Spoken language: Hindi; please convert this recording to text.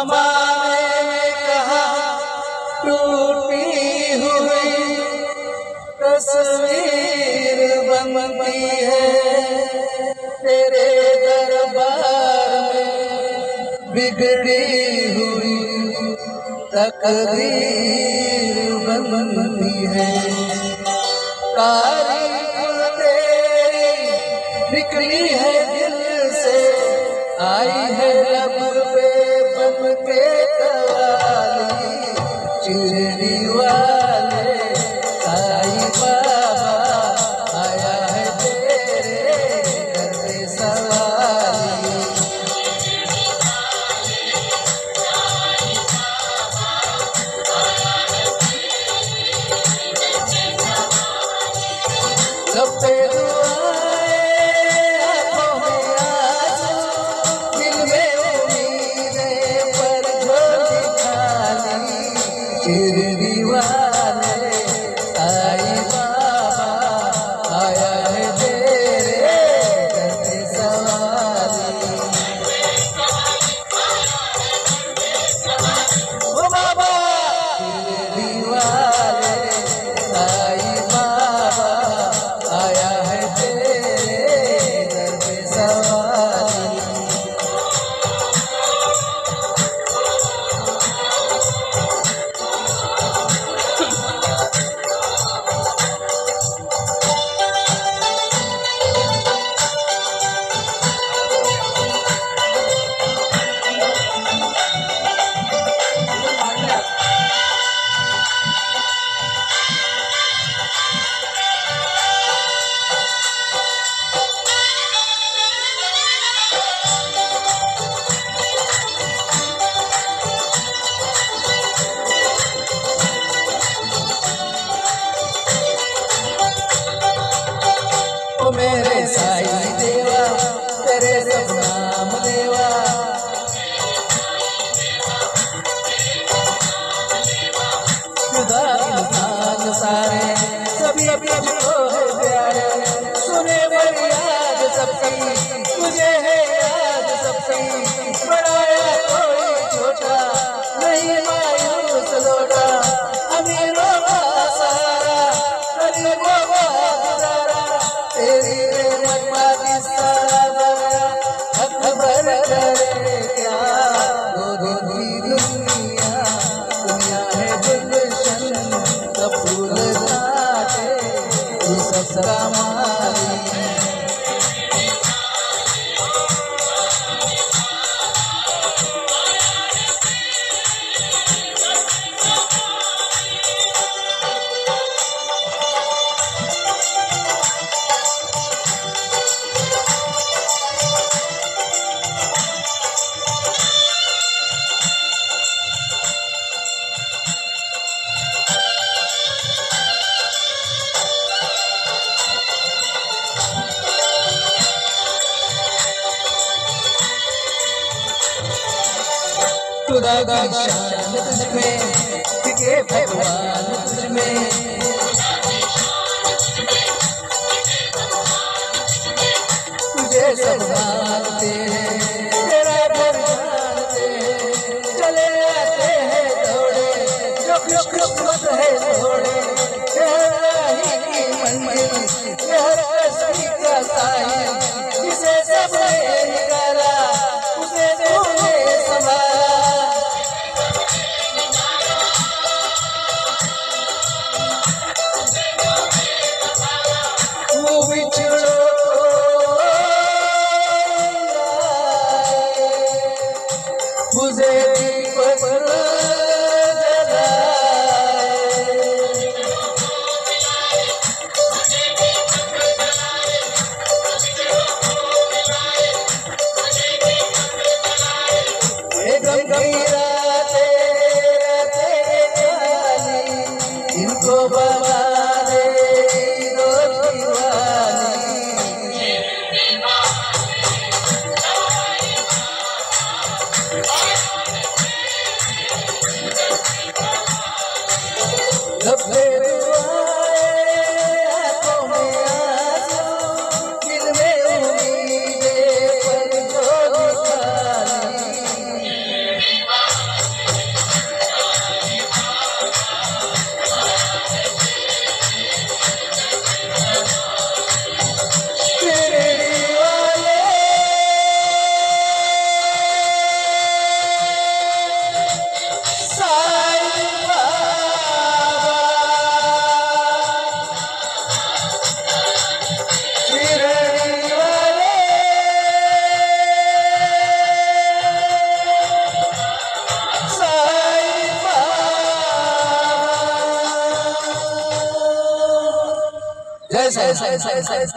जमाने में कहा टूटी हुई तस्वीर बनती है, तेरे दरबार में बिगड़ी हुई तकदीर बनती है। तारीफ तेरी निकली है दिल से, आई है लब पे बन के कवाली। चिरनी वाले साईं बाबा आया है तेरे घर पे सवारी। सब पे दुआएं, आँखों में आंसू, दिल में उम्मीदें पर झोली खाली। चिरनी वाले साईं बाबा आया है तेरे घर पे सवारी। ओ बाबा चिरनी वाले साईं बाबा आया है तेरे घर पे सवारी। ओ मेरे साईं देवा तेरे सब नाम लेवा, खुदा इंसान सारे सभी तुझको है प्यारे। सुने मेरी याद सबकी, तुझे है याद सबकी। बड़ाया कोई छोटा नहीं मायूस लौटा, अमीरों का सहारा गरीबों का गुजारा। तेरी रहमत बाकी सारा बड़ा अकबर करे क्या। दो की दुनिया दुनिया है गुलशन, सब फूल काटे तू ससरा मारी। खुदा की शान तुझमें, टिके भगवान तुझमें। तुझे सब मानते हैं, तेरा घर जानते हैं। चले आते हैं दौड़े जो खुशकिस्मत है थोड़े। यही की मंजिल यह रस्सी का साहिल, जिसे सबने निकाला उसे तूने संभाला। वो बिछड़ो मुझे दीपक जलाए। ये गंभीरा तेरा तेरे जानी, इनको बना दे दो दीवानी। सब पे दुआएं, आँखों में आंसू, दिल में उम्मीदें पर झोली खाली। साहब